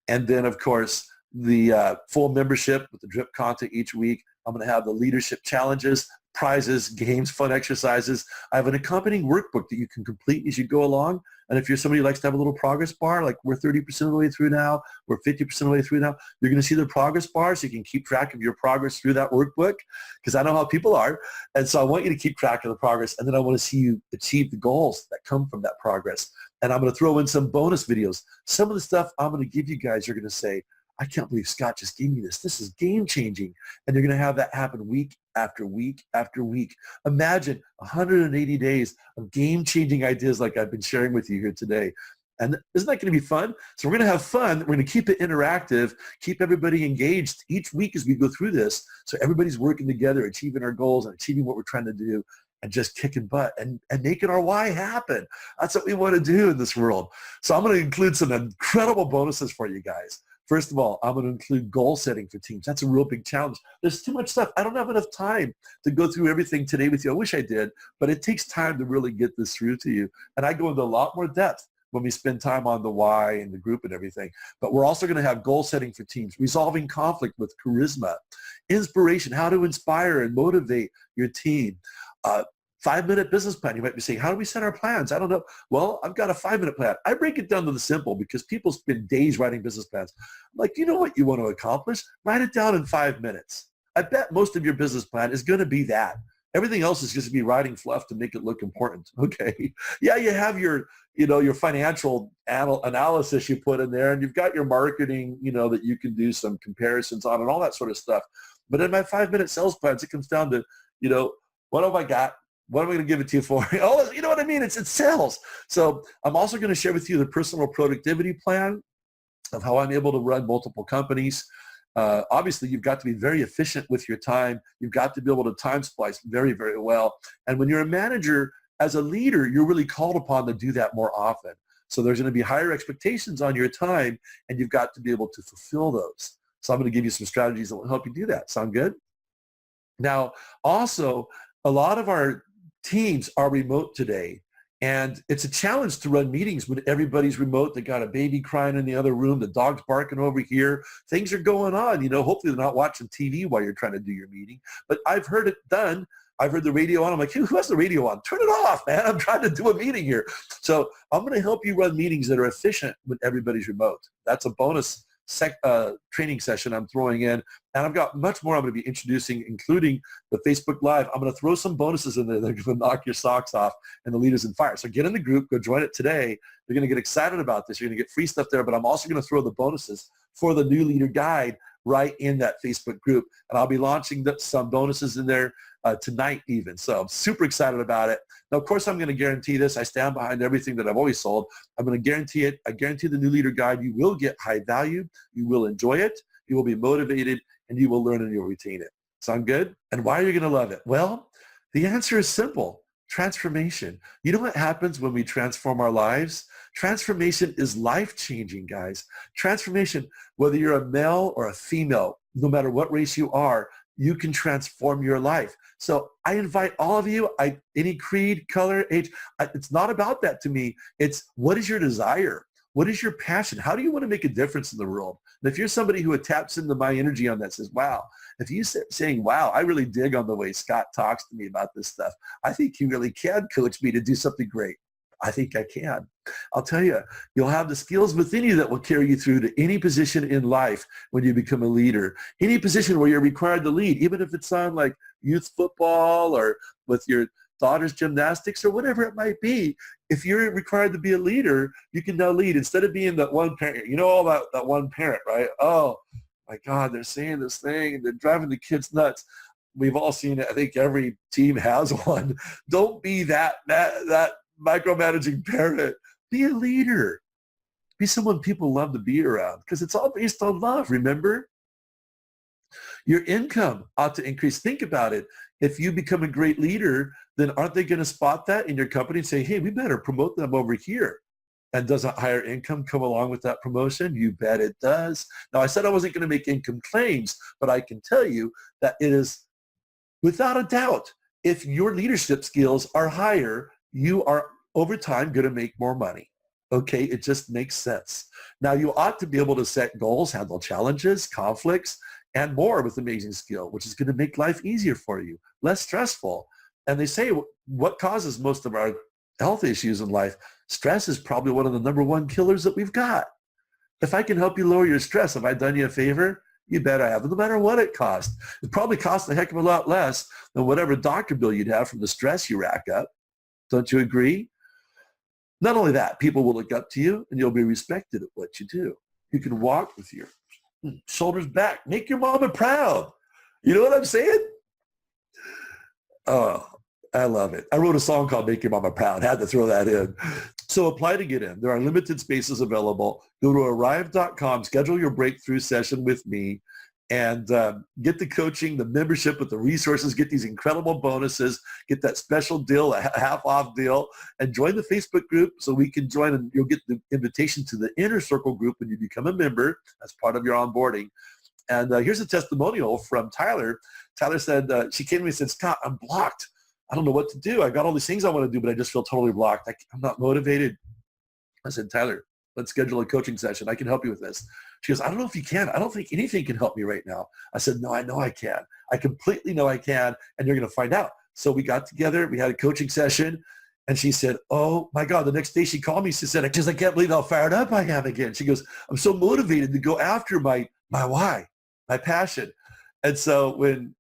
And then, of course, the full membership with the drip content each week. I'm going to have the leadership challenges, prizes, games, fun exercises. I have an accompanying workbook that you can complete as you go along. And if you're somebody who likes to have a little progress bar, like we're 30% of the way through now, we're 50% of the way through now, you're going to see the progress bar so you can keep track of your progress through that workbook, because I know how people are. And so I want you to keep track of the progress, and then I want to see you achieve the goals that come from that progress. And I'm going to throw in some bonus videos. Some of the stuff I'm going to give you guys, you're going to say, I can't believe Scott just gave me this. This is game-changing. And you're going to have that happen week after week after week. Imagine 180 days of game-changing ideas like I've been sharing with you here today. And isn't that going to be fun? So we're going to have fun. We're going to keep it interactive, keep everybody engaged each week as we go through this, so everybody's working together, achieving our goals and achieving what we're trying to do, and just kicking butt and making our why happen. That's what we want to do in this world. So I'm going to include some incredible bonuses for you guys. First of all, I'm going to include goal setting for teams. That's a real big challenge. There's too much stuff. I don't have enough time to go through everything today with you. I wish I did, but it takes time to really get this through to you. And I go into a lot more depth when we spend time on the why and the group and everything. But we're also going to have goal setting for teams, resolving conflict with charisma, inspiration, how to inspire and motivate your team. 5-minute business plan. You might be saying, how do we set our plans? I don't know. Well, I've got a 5-minute plan. I break it down to the simple because people spend days writing business plans. I'm like, you know what you want to accomplish? Write it down in 5 minutes. I bet most of your business plan is going to be that. Everything else is just to be writing fluff to make it look important. Okay. Yeah, you have your financial analysis you put in there, and you've got your marketing, that you can do some comparisons on and all that sort of stuff. But in my 5-minute sales plans, it comes down to, what have I got? What am I going to give it to you for? Oh, you know what I mean? It's sales. So I'm also going to share with you the personal productivity plan of how I'm able to run multiple companies. Obviously, you've got to be very efficient with your time. You've got to be able to time splice very, very well. And when you're a manager, as a leader, you're really called upon to do that more often. So there's going to be higher expectations on your time, and you've got to be able to fulfill those. So I'm going to give you some strategies that will help you do that. Sound good? Now, also, a lot of our teams are remote today, and it's a challenge to run meetings when everybody's remote. They got a baby crying in the other room, the dog's barking over here, things are going on. Hopefully they're not watching TV while you're trying to do your meeting. But I've heard it done. I've heard the radio on. I'm like, who has the radio on? Turn it off, man. I'm trying to do a meeting here. So I'm going to help you run meetings that are efficient when everybody's remote. That's a bonus training session I'm throwing in, and I've got much more I'm going to be introducing, including the Facebook Live. I'm going to throw some bonuses in there that are going to knock your socks off, and the Leaders in Fire. So get in the group, go join it today. You're going to get excited about this. You're going to get free stuff there, but I'm also going to throw the bonuses for the New Leader Guide right in that Facebook group, and I'll be launching some bonuses in there tonight even. So I'm super excited about it. Now, of course, I'm going to guarantee this. I stand behind everything that I've always sold. I'm going to guarantee it. I guarantee the New Leader Guide, you will get high value, you will enjoy it, you will be motivated, and you will learn and you'll retain it. Sound good? And why are you going to love it? Well, the answer is simple. Transformation. You know what happens when we transform our lives? Transformation is life-changing, guys. Transformation, whether you're a male or a female, no matter what race you are, you can transform your life. So I invite all of you, any creed, color, age, it's not about that to me. It's what is your desire? What is your passion? How do you want to make a difference in the world? And if you're somebody who taps into my energy on that, says, wow, if you saying, wow, I really dig on the way Scott talks to me about this stuff. I think he really can coach me to do something great. I think I can. I'll tell you, you'll have the skills within you that will carry you through to any position in life when you become a leader. Any position where you're required to lead, even if it's on like youth football or with your daughter's gymnastics or whatever it might be. If you're required to be a leader, you can now lead instead of being that one parent. You know all about that one parent, right? Oh, my God, they're saying this thing and they're driving the kids nuts. We've all seen it. I think every team has one. Don't be that micromanaging parent. Be a leader. Be someone people love to be around because it's all based on love, remember? Your income ought to increase. Think about it. If you become a great leader, then aren't they going to spot that in your company and say, hey, we better promote them over here? And does a higher income come along with that promotion? You bet it does. Now, I said I wasn't going to make income claims, but I can tell you that it is without a doubt, if your leadership skills are higher, you are over time going to make more money. Okay, it just makes sense. Now, you ought to be able to set goals, handle challenges, conflicts, and more with amazing skill, which is going to make life easier for you, less stressful. And they say what causes most of our health issues in life, stress is probably one of the number one killers that we've got. If I can help you lower your stress, have I done you a favor? You bet I have, no matter what it costs. It probably costs a heck of a lot less than whatever doctor bill you'd have from the stress you rack up. Don't you agree? Not only that, people will look up to you and you'll be respected at what you do. You can walk with your shoulders back. Make your mama proud. You know what I'm saying? Oh, I love it. I wrote a song called Make Your Mama Proud. Had to throw that in. So apply to get in. There are limited spaces available. Go to arrive.com, schedule your breakthrough session with me, and get the coaching, the membership with the resources, get these incredible bonuses, get that special deal, a half-off deal, and join the Facebook group so we can join, and you'll get the invitation to the Inner Circle group when you become a member as part of your onboarding. And here's a testimonial from Tyler. Tyler said, she came to me and said, Scott, I'm blocked. I don't know what to do. I got all these things I want to do, but I just feel totally blocked. I'm not motivated. I said, Tyler, let's schedule a coaching session. I can help you with this. She goes, I don't know if you can. I don't think anything can help me right now. I said, no, I know I can. I completely know I can, and you're going to find out. So we got together. We had a coaching session, and she said, oh, my God. The next day she called me. She said, I can't believe how fired up I am again. She goes, I'm so motivated to go after my why, my passion. And so when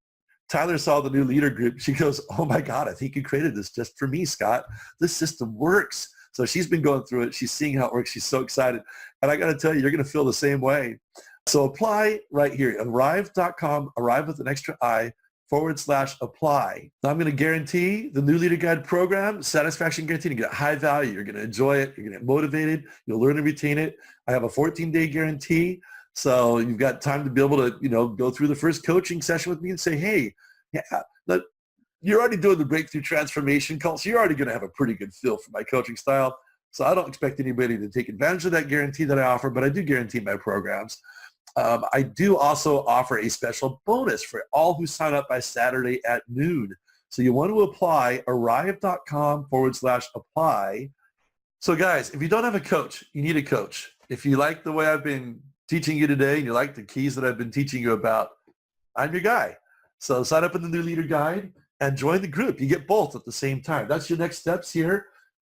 Tyler saw the new leader group, she goes, oh, my God, I think you created this just for me, Scott. This system works. So she's been going through it. She's seeing how it works. She's so excited. And I got to tell you, you're going to feel the same way. So apply right here. Arrive.com, arrive with an extra I, /apply. Now I'm going to guarantee the new leader guide program, satisfaction guarantee. You get high value. You're going to enjoy it. You're going to get motivated. You'll learn to retain it. I have a 14-day guarantee. So you've got time to be able to, go through the first coaching session with me and say, hey, yeah, look, you're already doing the breakthrough transformation call, so you're already going to have a pretty good feel for my coaching style. So I don't expect anybody to take advantage of that guarantee that I offer, but I do guarantee my programs. I do also offer a special bonus for all who sign up by Saturday at noon. So you want to apply, arrive.com /apply. So guys, if you don't have a coach, you need a coach. If you like the way I've been teaching you today and you like the keys that I've been teaching you about, I'm your guy. So sign up in the new leader guide and join the group. You get both at the same time. That's your next steps here.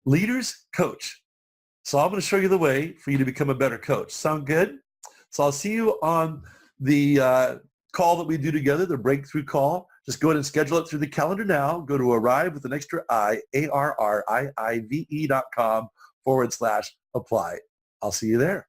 Leaders, coach. So I'm going to show you the way for you to become a better coach. Sound good? So I'll see you on the call that we do together, the breakthrough call. Just go ahead and schedule it through the calendar now. Go to arrive with an extra I, ARRIIVE.com /apply. I'll see you there.